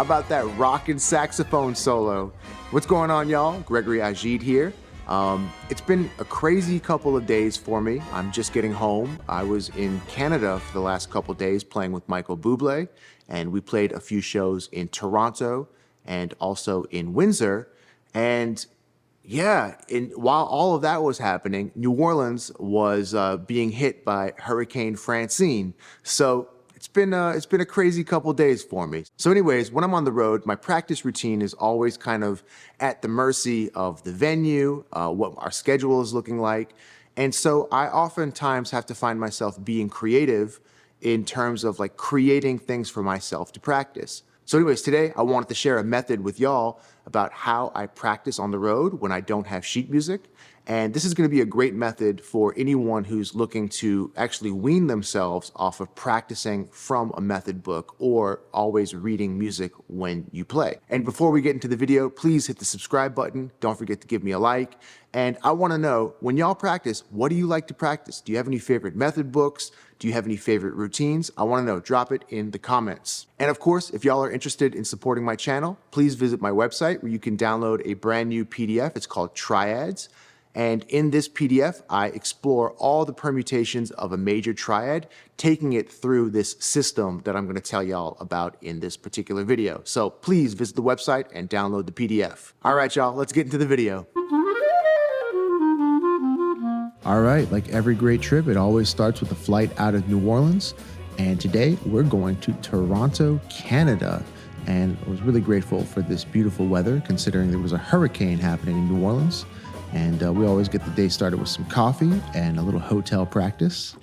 How about that rockin' saxophone solo? What's going on, y'all? Gregory Agid here. It's been a crazy couple of days for me. I'm just getting home. I was in Canada for the last couple of days playing with Michael Bublé, and we played a few shows in Toronto and also in Windsor. And yeah, while all of that was happening, New Orleans was being hit by Hurricane Francine. So it's been a crazy couple days for me. So anyways, when I'm on the road, my practice routine is always kind of at the mercy of the venue, what our schedule is looking like. And so I oftentimes have to find myself being creative in terms of like creating things for myself to practice. So anyways, today I wanted to share a method with y'all about how I practice on the road when I don't have sheet music. And this is going to be a great method for anyone who's looking to actually wean themselves off of practicing from a method book or always reading music when you play. And before we get into the video, please hit the subscribe button. Don't forget to give me a like. And I want to know, when y'all practice, what do you like to practice? Do you have any favorite method books? Do you have any favorite routines? I want to know. Drop it in the comments. And of course, if y'all are interested in supporting my channel, please visit my website where you can download a brand new PDF. It's called Triads. And in this PDF, I explore all the permutations of a major triad, taking it through this system that I'm going to tell y'all about in this particular video. So please visit the website and download the PDF. All right, y'all, let's get into the video. All right, like every great trip, it always starts with a flight out of New Orleans. And today we're going to Toronto, Canada. And I was really grateful for this beautiful weather, considering there was a hurricane happening in New Orleans. And we always get the day started with some coffee and a little hotel practice.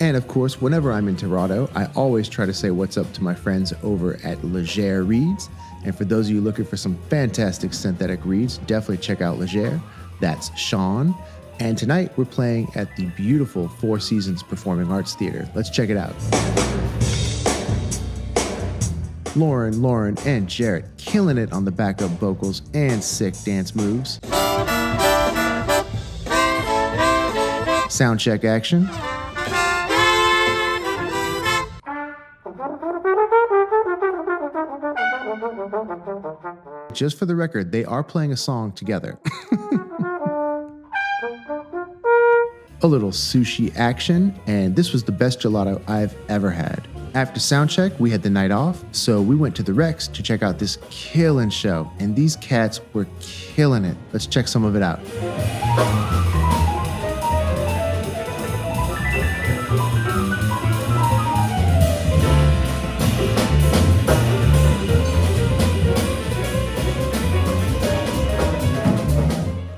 And of course, whenever I'm in Toronto, I always try to say what's up to my friends over at Leger Reeds. And for those of you looking for some fantastic synthetic reeds, definitely check out Leger. That's Sean. And tonight we're playing at the beautiful Four Seasons Performing Arts Theater. Let's check it out. Lauren, and Jarrett killing it on the backup vocals and sick dance moves. Sound check action. Just for the record, they are playing a song together. A little sushi action, and this was the best gelato I've ever had. After sound check, we had the night off, so we went to the Rex to check out this killing show, and these cats were killing it. Let's check some of it out.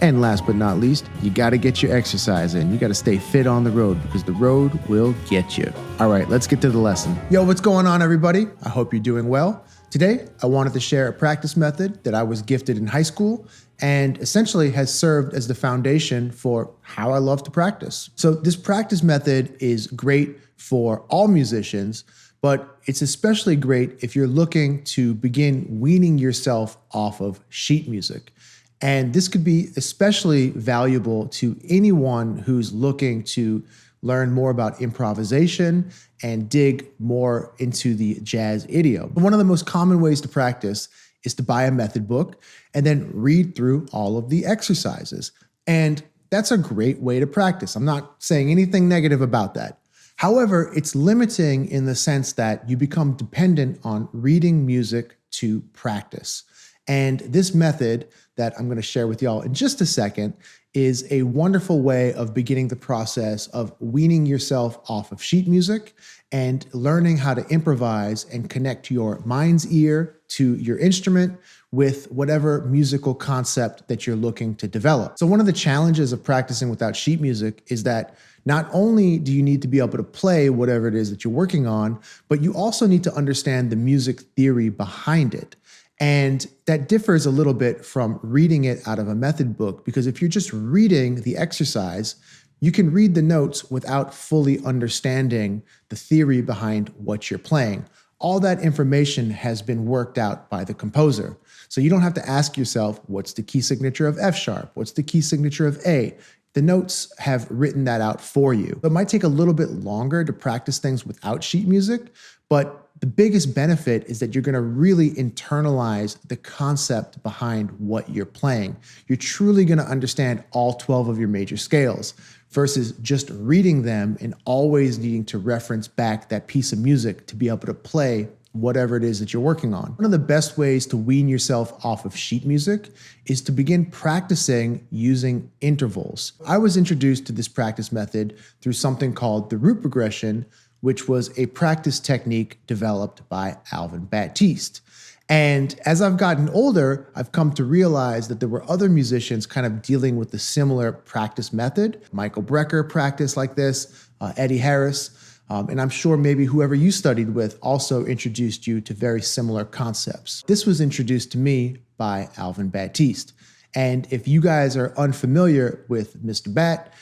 And last but not least, you gotta get your exercise in. You gotta stay fit on the road because the road will get you. All right, let's get to the lesson. Yo, what's going on, everybody? I hope you're doing well. Today, I wanted to share a practice method that I was gifted in high school and essentially has served as the foundation for how I love to practice. So this practice method is great for all musicians, but it's especially great if you're looking to begin weaning yourself off of sheet music. And this could be especially valuable to anyone who's looking to learn more about improvisation and dig more into the jazz idiom. One of the most common ways to practice is to buy a method book and then read through all of the exercises. And that's a great way to practice. I'm not saying anything negative about that. However, it's limiting in the sense that you become dependent on reading music to practice. And this method that I'm going to share with y'all in just a second is a wonderful way of beginning the process of weaning yourself off of sheet music and learning how to improvise and connect your mind's ear to your instrument with whatever musical concept that you're looking to develop. So one of the challenges of practicing without sheet music is that not only do you need to be able to play whatever it is that you're working on, but you also need to understand the music theory behind it. And that differs a little bit from reading it out of a method book, because if you're just reading the exercise, you can read the notes without fully understanding the theory behind what you're playing. All that information has been worked out by the composer. So you don't have to ask yourself, what's the key signature of F sharp? What's the key signature of A? The notes have written that out for you. It might take a little bit longer to practice things without sheet music, but the biggest benefit is that you're going to really internalize the concept behind what you're playing. You're truly going to understand all 12 of your major scales versus just reading them and always needing to reference back that piece of music to be able to play whatever it is that you're working on. One of the best ways to wean yourself off of sheet music is to begin practicing using intervals. I was introduced to this practice method through something called the root progression, which was a practice technique developed by Alvin Baptiste. And as I've gotten older, I've come to realize that there were other musicians kind of dealing with the similar practice method. Michael Brecker practiced like this, Eddie Harris, and I'm sure maybe whoever you studied with also introduced you to very similar concepts. This was introduced to me by Alvin Baptiste. And if you guys are unfamiliar with Mr. Bat,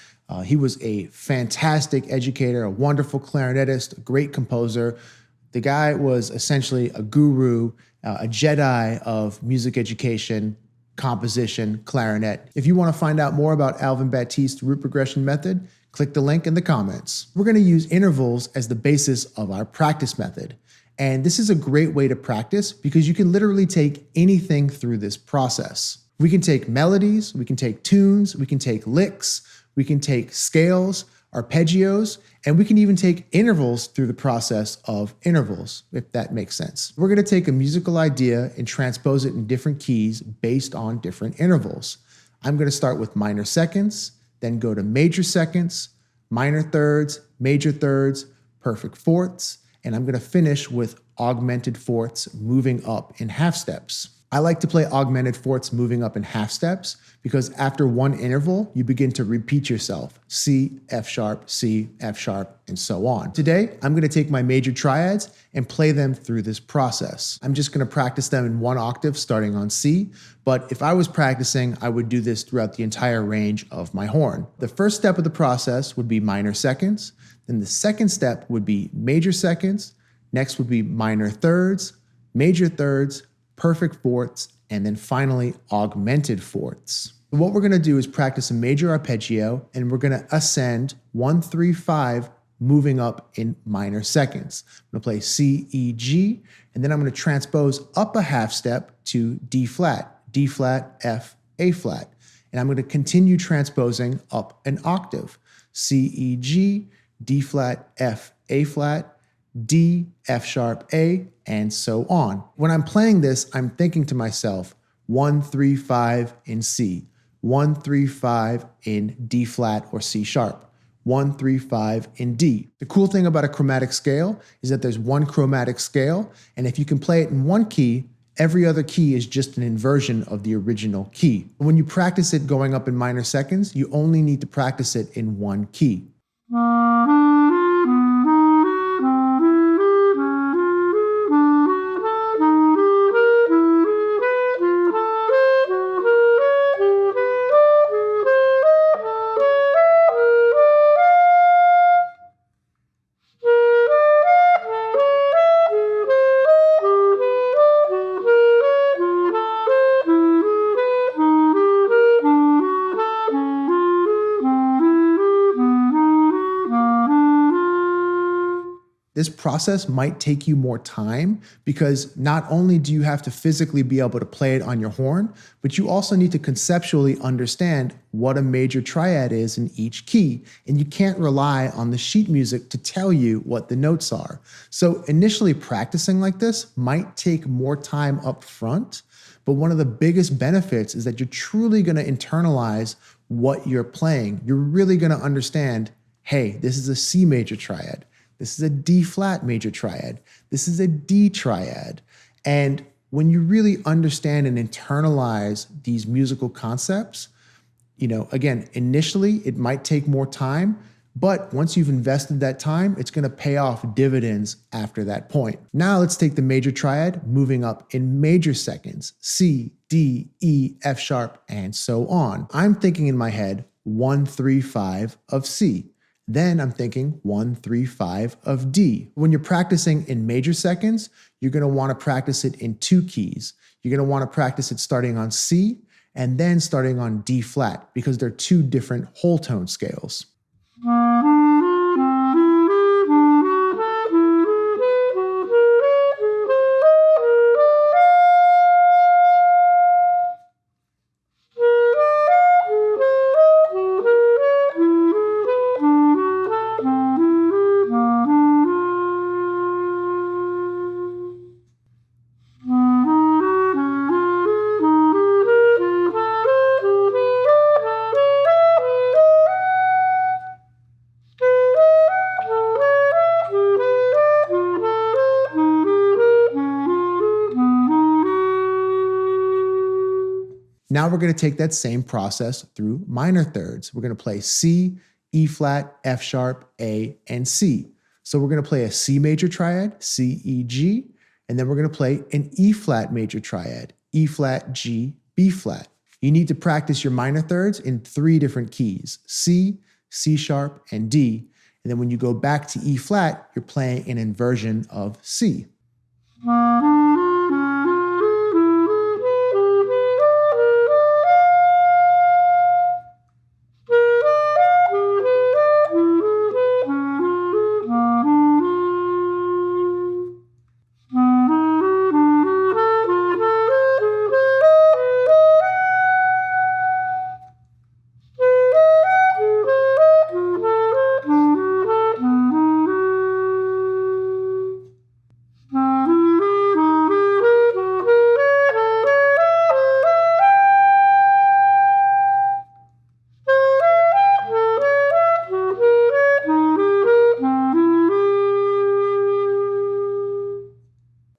he was a fantastic educator, a wonderful clarinetist, a great composer. The guy was essentially a guru, a Jedi of music education, composition, clarinet. If you want to find out more about Alvin Baptiste's root progression method, click the link in the comments. We're going to use intervals as the basis of our practice method. And this is a great way to practice because you can literally take anything through this process. We can take melodies, we can take tunes, we can take licks, we can take scales, arpeggios, and we can even take intervals through the process of intervals, if that makes sense. We're going to take a musical idea and transpose it in different keys based on different intervals. I'm going to start with minor seconds, then go to major seconds, minor thirds, major thirds, perfect fourths, and I'm going to finish with augmented fourths moving up in half steps. I like to play augmented fourths moving up in half steps because after one interval, you begin to repeat yourself. C, F sharp, and so on. Today, I'm going to take my major triads and play them through this process. I'm just going to practice them in one octave starting on C, but if I was practicing, I would do this throughout the entire range of my horn. The first step of the process would be minor seconds. Then the second step would be major seconds. Next would be minor thirds, major thirds, perfect fourths, and then finally augmented fourths. What we're going to do is practice a major arpeggio, and we're going to ascend 1, 3, 5, moving up in minor seconds. I'm going to play C, E, G, and then I'm going to transpose up a half step to D flat, F, A flat. And I'm going to continue transposing up an octave. C, E, G, D flat, F, A flat, D, F sharp, A, and so on. When I'm playing this, I'm thinking to myself, 1, 3, 5 in C, 1, 3, 5 in D flat or C sharp, 1, 3, 5 in D. The cool thing about a chromatic scale is that there's one chromatic scale, and if you can play it in one key, every other key is just an inversion of the original key. When you practice it going up in minor seconds, you only need to practice it in one key. This process might take you more time because not only do you have to physically be able to play it on your horn, but you also need to conceptually understand what a major triad is in each key. And you can't rely on the sheet music to tell you what the notes are. So initially practicing like this might take more time up front, but one of the biggest benefits is that you're truly going to internalize what you're playing. You're really going to understand, hey, this is a C major triad. This is a D flat major triad. This is a D triad. And when you really understand and internalize these musical concepts, again, initially it might take more time, but once you've invested that time, it's going to pay off dividends after that point. Now let's take the major triad moving up in major seconds, C, D, E, F sharp, and so on. I'm thinking in my head, 1, 3, 5 of C. Then I'm thinking 1, 3, 5 of D. When you're practicing in major seconds, you're going to want to practice it in two keys. You're going to want to practice it starting on C, and then starting on D flat because they're two different whole tone scales. Now we're going to take that same process through minor thirds. We're going to play C, E flat, F sharp, A, and C. So we're going to play a C major triad, C, E, G, and then we're going to play an E flat major triad, E flat, G, B flat. You need to practice your minor thirds in 3 different keys, C, C sharp, and D. And then when you go back to E flat, you're playing an inversion of C.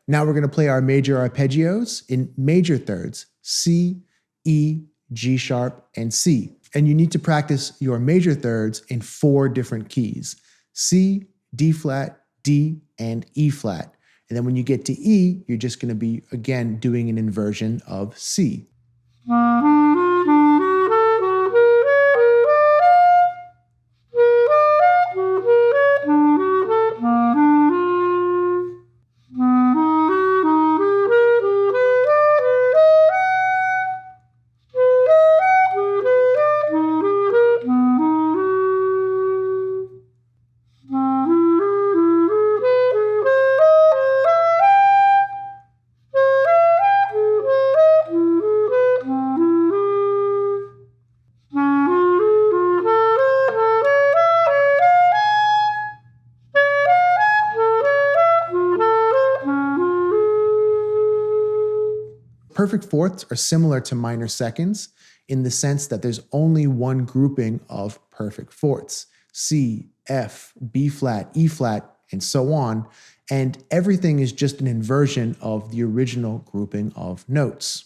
Now we're going to play our major arpeggios in major thirds, C, E, G sharp, and C. And you need to practice your major thirds in 4 different keys, C, D flat, D, and E flat. And then when you get to E, you're just going to be, again, doing an inversion of C. Perfect fourths are similar to minor seconds in the sense that there's only one grouping of perfect fourths, C, F, B flat, E flat, and so on, and everything is just an inversion of the original grouping of notes.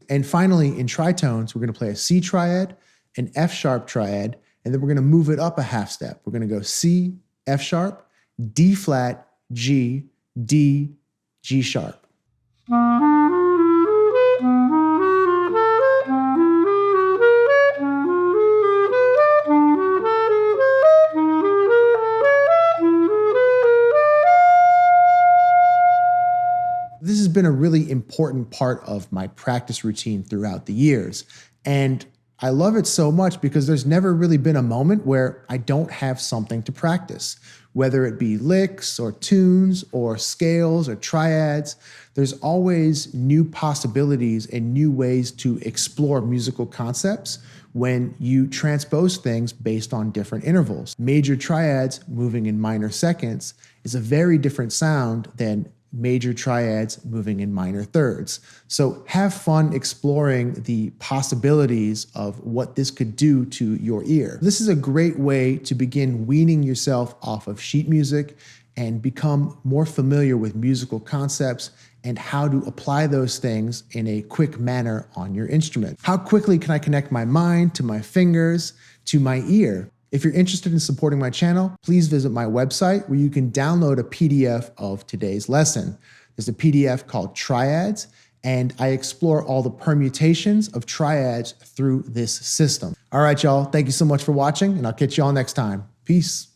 And finally, in tritones, we're going to play a C triad, an F sharp triad, and then we're going to move it up a half step. We're going to go C, F sharp, D flat, G, D, G sharp. This has been a really important part of my practice routine throughout the years. And I love it so much because there's never really been a moment where I don't have something to practice, whether it be licks or tunes or scales or triads. There's always new possibilities and new ways to explore musical concepts when you transpose things based on different intervals. Major triads moving in minor seconds is a very different sound than major triads moving in minor thirds. So have fun exploring the possibilities of what this could do to your ear. This is a great way to begin weaning yourself off of sheet music and become more familiar with musical concepts and how to apply those things in a quick manner on your instrument. How quickly can I connect my mind to my fingers to my ear? If you're interested in supporting my channel, please visit my website where you can download a PDF of today's lesson. There's a PDF called Triads, and I explore all the permutations of triads through this system. All right, y'all. Thank you so much for watching, and I'll catch y'all next time. Peace.